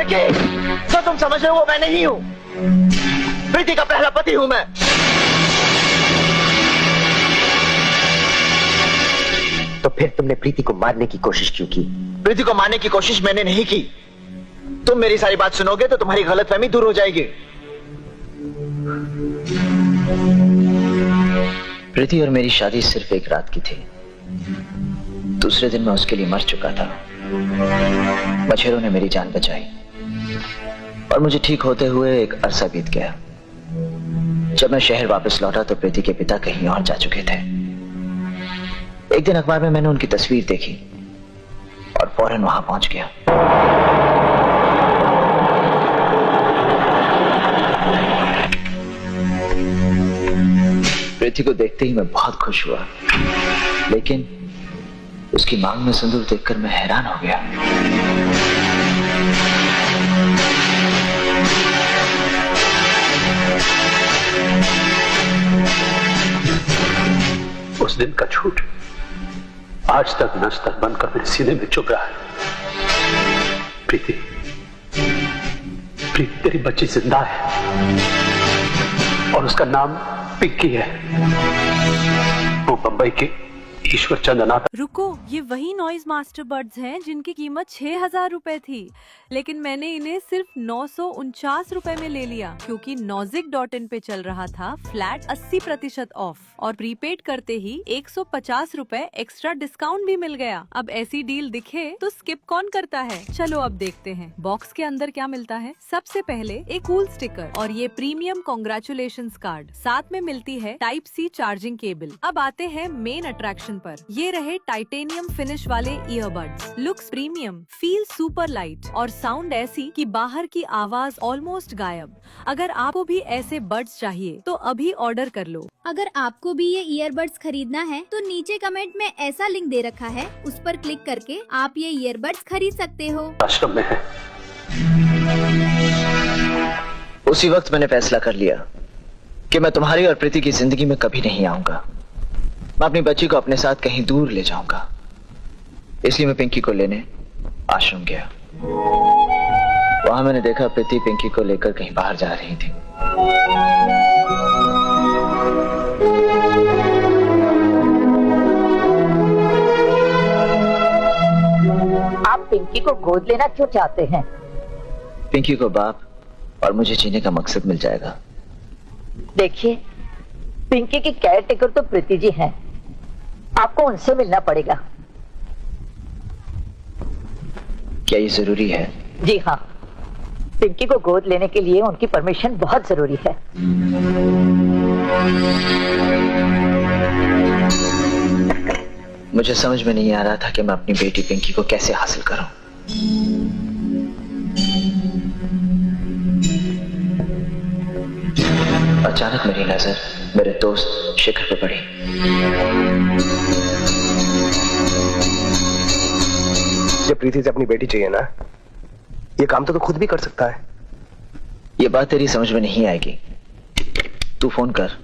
विकी, जो तुम समझ रहे हो वो मैं नहीं हूँ। प्रीति का पहला पति हूँ मैं। तो फिर तुमने प्रीति को मारने की कोशिश क्यों की? प्रीति को मारने की कोशिश मैंने नहीं की। तुम मेरी सारी बात सुनोगे तो तुम्हारी गलतफहमी दूर हो जाएगी। प्रीति और मेरी शादी सिर्फ एक रात की थी। दूसरे दिन मैं उसके लिए मर चुका था। मच्छरों ने मेरी जान बचाई और मुझे ठीक होते हुए एक अरसा बीत गया। जब मैं शहर वापस लौटा तो प्रीति के पिता कहीं और जा चुके थे। एक दिन अखबार में मैंने उनकी तस्वीर देखी और फौरन वहां पहुंच गया। प्रीति को देखते ही मैं बहुत खुश हुआ, लेकिन उसकी मांग में सिंदूर देखकर मैं हैरान हो गया। उस दिन का झूठ आज तक नस्तर बनकर मेरे सीने में चुभ रहा है। प्रीति, प्रीति तेरी बच्ची जिंदा है और उसका नाम पिंकी है। वो बंबई के ईश्वर चंद अनाथ। रुको, ये वही नॉइज मास्टर बर्ड्स हैं जिनकी कीमत 6,000 रुपए थी, लेकिन मैंने इन्हें सिर्फ 949 रुपए में ले लिया क्योंकि Nozick.in पे चल रहा था फ्लैट 80% ऑफ और प्रीपेड करते ही 150 रुपए एक्स्ट्रा डिस्काउंट भी मिल गया। अब ऐसी डील दिखे तो स्किप कौन करता है? चलो अब देखते हैं बॉक्स के अंदर क्या मिलता है। सबसे पहले एक कूल स्टिकर और ये प्रीमियम कांग्रेचुलेशंस कार्ड, साथ में मिलती है टाइप सी चार्जिंग केबल। अब आते हैं मेन अट्रैक्शन पर। ये रहे टाइटेनियम फिनिश वाले earbuds. Looks premium, feel super light और साउंड ऐसी कि बाहर की आवाज ऑलमोस्ट गायब। अगर आपको भी ऐसे बड्स चाहिए तो अभी ऑर्डर कर लो। अगर आपको भी ये ईयरबड्स खरीदना है तो नीचे कमेंट में ऐसा लिंक दे रखा है, उस पर क्लिक करके आप ये ईयरबड्स खरीद सकते हो। आश्रम में है। उसी वक्त मैंने फैसला कर लिया कि मैं तुम्हारी और प्रीति की जिंदगी में कभी नहीं आऊंगा। मैं अपनी बच्ची को अपने साथ कहीं दूर ले जाऊंगा। इसलिए मैं पिंकी को लेने आश्रम गया। वहां मैंने देखा प्रीति पिंकी को लेकर कहीं बाहर जा रही थी। आप पिंकी को गोद लेना क्यों चाहते हैं? पिंकी को बाप और मुझे जीने का मकसद मिल जाएगा। देखिए, पिंकी की केयर टेकर तो प्रीति जी हैं। आपको उनसे मिलना पड़ेगा। क्या ये जरूरी है? जी हाँ, पिंकी को गोद लेने के लिए उनकी परमिशन बहुत जरूरी है। मुझे समझ में नहीं आ रहा था कि मैं अपनी बेटी पिंकी को कैसे हासिल करूं। अचानक मेरी नजर मेरे दोस्त शिखर पे पड़ी। जब प्रीति से अपनी बेटी चाहिए ना, ये काम तो खुद भी कर सकता है। ये बात तेरी समझ में नहीं आएगी। तू फोन कर।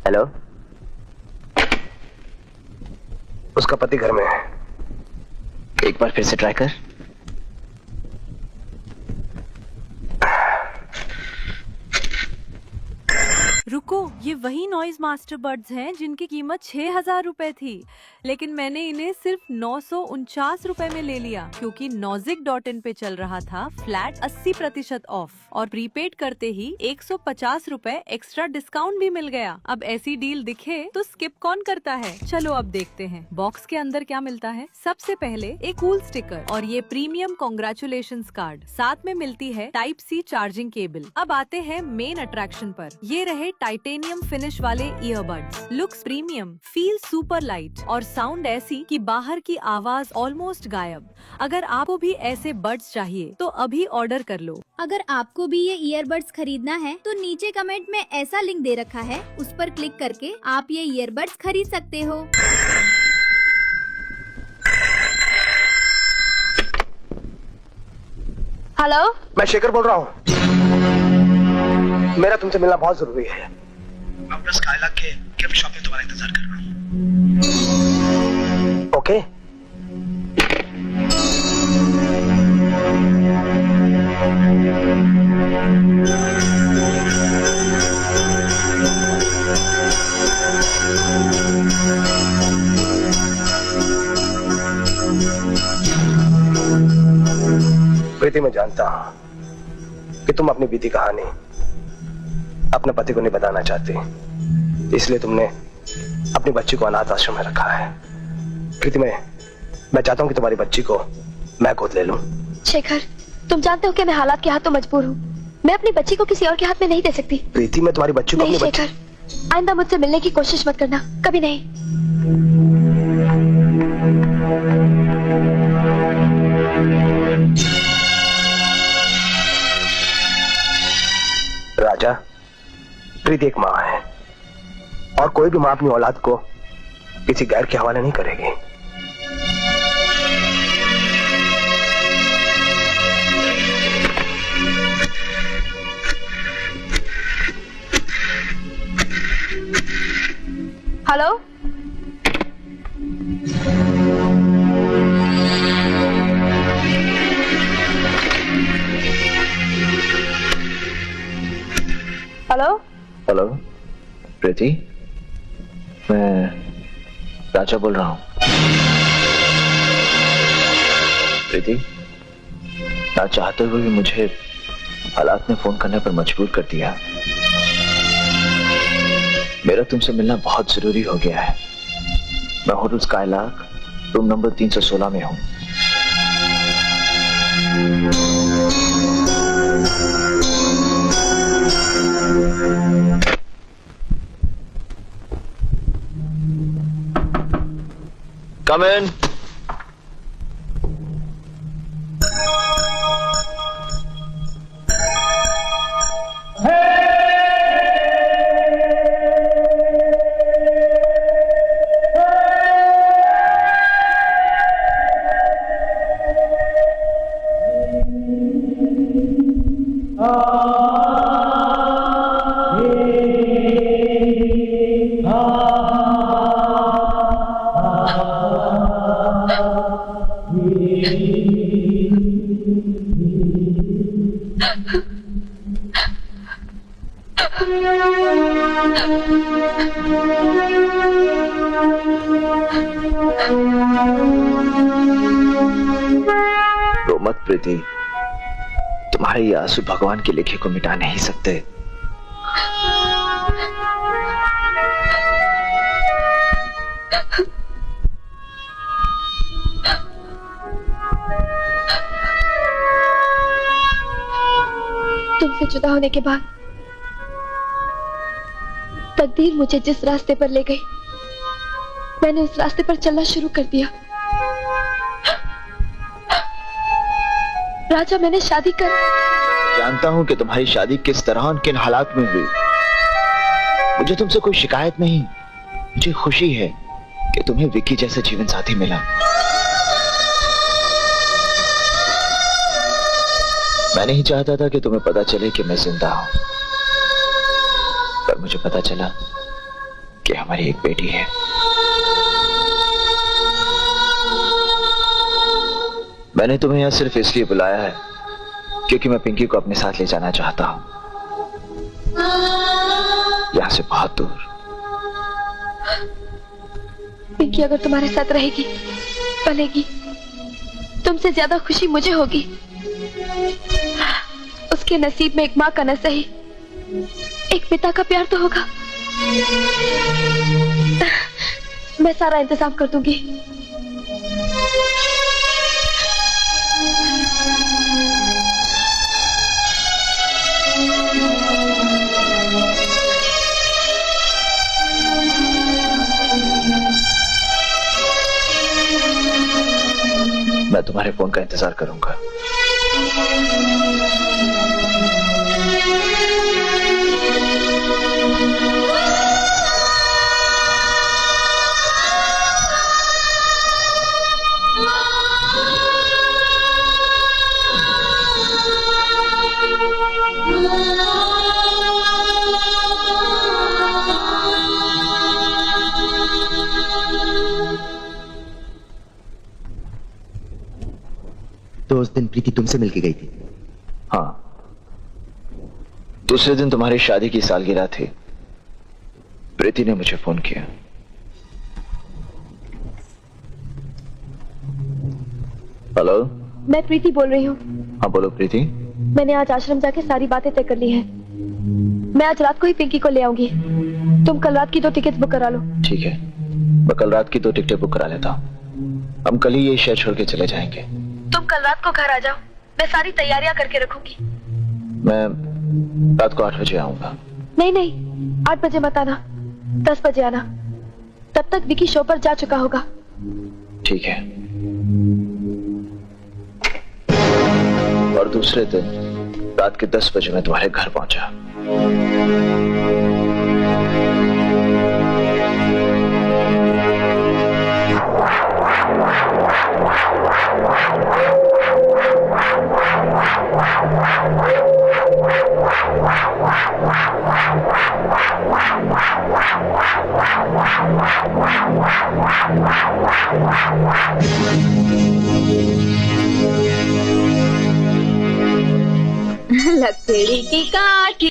हेलो, उसका पति घर में है। एक बार फिर से ट्राई कर। रुको, ये वही नॉइज मास्टर बर्ड्स हैं जिनकी कीमत 6,000 रुपए थी, लेकिन मैंने इन्हें सिर्फ 949 रुपए में ले लिया क्योंकि Nozick.in पे चल रहा था फ्लैट 80% ऑफ और प्रीपेड करते ही 150 रुपए एक्स्ट्रा डिस्काउंट भी मिल गया। अब ऐसी डील दिखे तो स्किप कौन करता है? चलो अब देखते हैं बॉक्स के अंदर क्या मिलता है। सबसे पहले एक कूल स्टिकर और ये प्रीमियम कांग्रेचुलेशंस कार्ड, साथ में मिलती है टाइप सी चार्जिंग केबल। अब आते हैं मेन अट्रैक्शन पर। ये रहे टाइटेनियम फिनिश वाले earbuds. Looks premium, feel super light और साउंड ऐसी कि बाहर की आवाज ऑलमोस्ट गायब। अगर आपको भी ऐसे बड्स चाहिए तो अभी ऑर्डर कर लो। अगर आपको भी ये ईयरबड्स खरीदना है तो नीचे कमेंट में ऐसा लिंक दे रखा है, उस पर क्लिक करके आप ये ईयरबड्स खरीद सकते हो। हेलो, मैं शेखर बोल रहा हूँ। मेरा तुमसे मिलना बहुत जरूरी है। मैं अपना स्काईलार्क के गिफ्ट शॉप में तुम्हारा इंतजार कर रहा हूँ। ओके? प्रीति, मैं जानता हूं कि तुम अपनी बीती कहानी अपने पति को नहीं बताना चाहती, इसलिए तुमने अपनी बच्ची को अनाथ आश्रम में रखा है। प्रीति, मैं चाहता हूं कि तुम्हारी बच्ची को मैं गोद ले लूं। शेखर, तुम जानते हो कि मैं हालात के हाथों मजबूर हूँ। मैं अपनी बच्ची को किसी और के हाथ में नहीं दे सकती। प्रीति, मैं तुम्हारी बच्ची को नहीं अपनी शेखर, आइंदा मुझसे मिलने की कोशिश मत करना, कभी नहीं। राजा, प्रीति एक माँ है और कोई भी माँ अपनी औलाद को किसी गैर के हवाले नहीं करेगी। हेलो, हेलो, हेलो प्रीति, मैं राजा बोल रहा हूँ। प्रीति, ना चाहते हुए भी मुझे हालात ने फोन करने पर मजबूर कर दिया। मेरा तुमसे मिलना बहुत जरूरी हो गया है। मैं होटल स्काईलार्क रूम नंबर 316 में हूँ। Come in. रो मत प्रीति, तुम्हारे ये आंसू भगवान के लिखे को मिटा नहीं सकते। तुमसे जुदा होने के बाद तकदीर मुझे जिस रास्ते पर ले गई, मैंने उस रास्ते पर चलना शुरू कर दिया। राजा, मैंने शादी कर। जानता हूं कि तुम्हारी शादी किस तरह और किन हालात में हुई। मुझे तुमसे कोई शिकायत नहीं, मुझे खुशी है कि तुम्हें विक्की जैसा जीवन साथी मिला। मैं नहीं चाहता था कि तुम्हें पता चले कि मैं जिंदा हूं, पर मुझे पता चला कि हमारी एक बेटी है। मैंने तुम्हें यहां सिर्फ इसलिए बुलाया है क्योंकि मैं पिंकी को अपने साथ ले जाना चाहता हूं, यहां से बहुत दूर। पिंकी अगर तुम्हारे साथ रहेगी, पलेगी, तुमसे ज्यादा खुशी मुझे होगी। उसके नसीब में एक माँ का न सही, एक पिता का प्यार तो होगा। मैं सारा इंतजाम कर दूंगी। मैं तुम्हारे फोन का इंतजार करूंगा। तो उस दिन प्रीति तुमसे मिलके गई थी? हाँ, दूसरे दिन तुम्हारी शादी की सालगिरह थी। प्रीति ने मुझे फोन किया। हेलो, मैं प्रीति बोल रही हूँ। हाँ बोलो प्रीति। मैंने आज आश्रम जाके सारी बातें तय कर ली है। मैं आज रात को ही पिंकी को ले आऊंगी। तुम कल रात की 2 टिकट बुक करा लो। ठीक है, मैं कल रात की 2 टिकटें बुक करा लेता हूँ। हम कल ही ये शहर छोड़ के चले जाएंगे। तुम कल रात को घर आ जाओ, मैं सारी तैयारियां करके रखूंगी। मैं रात को 8 बजे आऊंगा। नहीं नहीं, 8 बजे मत आना, 10 बजे आना। तब तक विकी शो पर जा चुका होगा। ठीक है। और दूसरे दिन रात के 10 बजे मैं तुम्हारे घर पहुंचा। लकड़ी की काठी